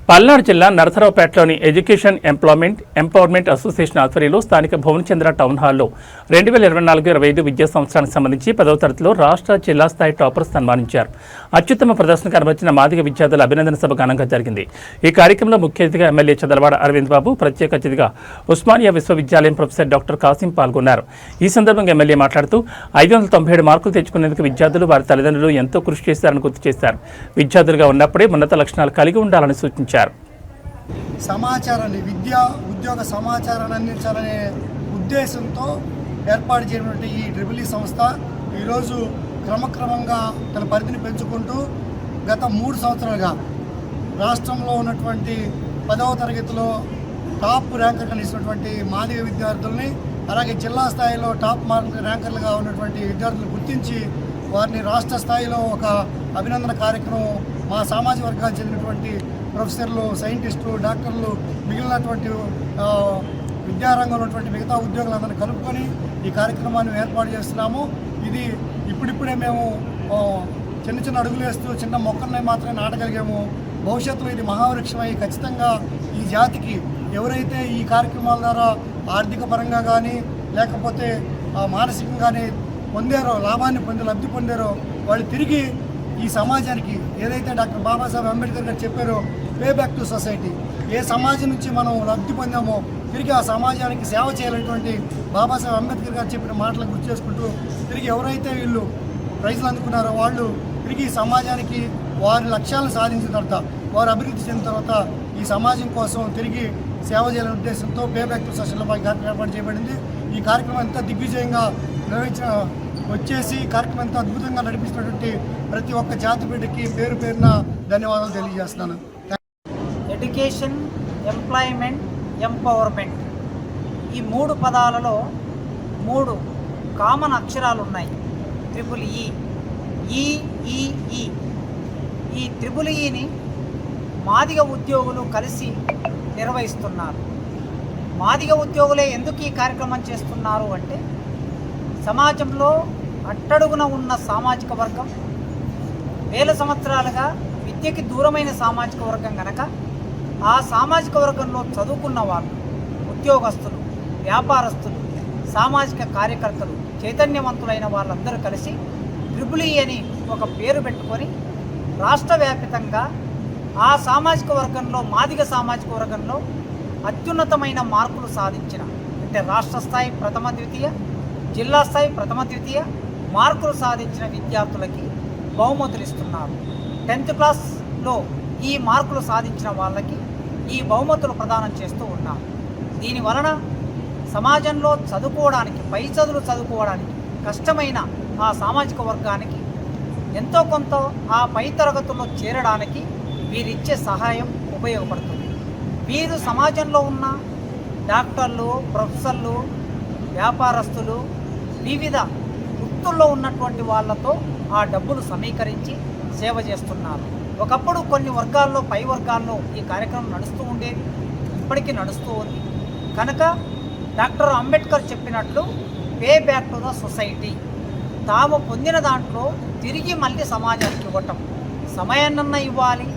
పల్నాడు జిల్లా నరసరావుపేటలోని education empowerment association ఆధ్వర్యంలో స్థానిక భువనచంద్ర టౌన్ హాల్లో 2024-25 విద్యా సంవత్సరానికి సంబంధించి 10వ తరగతిలో రాష్ట్ర జిల్లా స్థాయి టాపర్స్ సన్మానించారు. అత్యుత్తమ ప్రదర్శన కనబర్చిన మాదిగ విద్యార్థుల అభినందన సభ ఘనంగా జరిగింది. ఈ కార్యక్రమంలో ముఖ్య అతిథిగా ఎమ్మెల్యే చదలవాడ అరవింద్ బాబు, ప్రత్యేక అతిథిగా ఉస్మానియా విశ్వవిద్యాలయం ప్రొఫెసర్ డాక్టర్ కాసిం పాల్గొన్నారు. ఈ సందర్భంగా ఎమ్మెల్యే మాట్లాడుతూ 597 మార్కులు తెచ్చుకునేందుకు విద్యార్థులు వారి తల్లిదండ్రులు ఎంతో కృషి చేశారని గుర్తు చేశారు. విద్యార్థులుగా ఉన్నప్పుడే ఉన్నత లక్షణాలు కలిగి ఉండాలని సూచించారు. సమాచారాన్ని ఉద్యోగ సమాచారాన్ని అందించాలనే ఉద్దేశంతో ఏర్పాటు చేయబడిన ఈ ట్రిపుల్ ఈ సంస్థ ఈరోజు క్రమక్రమంగా తన పరిధిని పెంచుకుంటూ గత 3 సంవత్సరాలుగా రాష్ట్రంలో ఉన్నటువంటి 10వ తరగతిలో టాప్ ర్యాంకర్గా ఇచ్చినటువంటి మాదిగ విద్యార్థుల్ని, అలాగే జిల్లా స్థాయిలో టాప్ ర్యాంకర్లుగా ఉన్నటువంటి విద్యార్థులను గుర్తించి వారిని రాష్ట్ర స్థాయిలో ఒక అభినందన కార్యక్రమం మా సామాజిక వర్గానికి చెందినటువంటి ప్రొఫెసర్లు, సైంటిస్టులు, డాక్టర్లు, మిగిలినటువంటి విద్యారంగంలో ఉన్నటువంటి మిగతా ఉద్యోగులందరినీ కలుపుకొని ఈ కార్యక్రమాన్ని ఏర్పాటు చేస్తున్నాము. ఇది ఇప్పుడిప్పుడే మేము చిన్న అడుగులు వేస్తూ చిన్న మొక్కల్ని మాత్రమే నాటగలిగాము. భవిష్యత్తులో ఇది మహావృక్షమై ఖచ్చితంగా ఈ జాతికి ఎవరైతే ఈ కార్యక్రమాల ద్వారా ఆర్థిక పరంగా కానీ లేకపోతే మానసికంగానే లబ్ధి పొందారో వాళ్ళు తిరిగి ఈ సమాజానికి ఏదైతే డాక్టర్ బాబాసాహెబ్ అంబేద్కర్ గారు చెప్పారో పే బ్యాక్ టు సొసైటీ, ఏ సమాజం నుంచి మనం లబ్ధి పొందామో తిరిగి ఆ సమాజానికి సేవ చేయాలనేటువంటి బాబాసాహెబ్ అంబేద్కర్ గారు చెప్పిన మాటలు గుర్తు చేసుకుంటూ తిరిగి ఎవరైతే వీళ్ళు ప్రైజులు అందుకున్నారో వాళ్ళు తిరిగి సమాజానికి వారి లక్ష్యాలను సాధించిన తర్వాత, వారు అభివృద్ధి చెందిన తర్వాత ఈ సమాజం కోసం తిరిగి సేవ చేయాలనే ఉద్దేశంతో పే బ్యాక్ టు సొసైటీలో కార్యక్రమం ఏర్పాటు చేయబడింది. ఈ కార్యక్రమం ఎంత దిగ్విజయంగా వచ్చేసి కార్యక్రమం ఎంత అద్భుతంగా నడిపిస్తున్నటువంటి ప్రతి ఒక్క జాతి బిడ్డకి పేరు పేరున ధన్యవాదాలు తెలియజేస్తున్నాను. ఎడ్యుకేషన్, ఎంప్లాయ్మెంట్, ఎంపవర్మెంట్ ఈ 3 పదాలలో 3 కామన్ అక్షరాలు ఉన్నాయి. Triple E. ఈ ట్రిపుల్ ఈని మాదిగ ఉద్యోగులు కలిసి నిర్వహిస్తున్నారు. మాదిగ ఉద్యోగులే ఎందుకు ఈ కార్యక్రమం చేస్తున్నారు అంటే, సమాజంలో అట్టడుగున ఉన్న సామాజిక వర్గం, వేల సంవత్సరాలుగా విద్యకి దూరమైన సామాజిక వర్గం కనుక ఆ సామాజిక వర్గంలో చదువుకున్న వాళ్ళు, ఉద్యోగస్తులు, వ్యాపారస్తులు, సామాజిక కార్యకర్తలు, చైతన్యవంతులైన వాళ్ళందరూ కలిసి ట్రిపుల్ ఈ అని ఒక పేరు పెట్టుకొని రాష్ట్ర వ్యాప్తంగా ఆ సామాజిక వర్గంలో, మాదిగ సామాజిక వర్గంలో అత్యున్నతమైన మార్కులు సాధించిన, అంటే రాష్ట్ర స్థాయి ప్రథమ ద్వితీయ, జిల్లా స్థాయి ప్రథమ ద్వితీయ మార్కులు సాధించిన విద్యార్థులకి బహుమతులు ఇస్తున్నారు. 10th క్లాస్లో ఈ మార్కులు సాధించిన వాళ్ళకి ఈ బహుమతులు ప్రదానం చేస్తూ ఉన్నారు. దీని వలన సమాజంలో చదువుకోవడానికి, పై చదువులు చదువుకోవడానికి కష్టమైన ఆ సామాజిక వర్గానికి ఎంతో కొంత ఆ పై తరగతుల్లో చేరడానికి వీరిచ్చే సహాయం ఉపయోగపడుతుంది. వీరు సమాజంలో ఉన్న డాక్టర్లు, ప్రొఫెసర్లు, వ్యాపారస్తులు, వివిధ వృత్తుల్లో ఉన్నటువంటి వాళ్ళతో ఆ డబ్బులు సమీకరించి సేవ చేస్తున్నారు. ఒకప్పుడు కొన్ని వర్గాల్లో, పై వర్గాల్లో ఈ కార్యక్రమం నడుస్తూ ఉండేది, ఇప్పటికీ నడుస్తూ ఉంది. కనుక డాక్టర్ అంబేద్కర్ చెప్పినట్లు pay back to the society, తాము పొందిన దాంట్లో తిరిగి మళ్ళీ సమాజానికి ఇవ్వటం, సమయాన్నన్నా ఇవ్వాలి,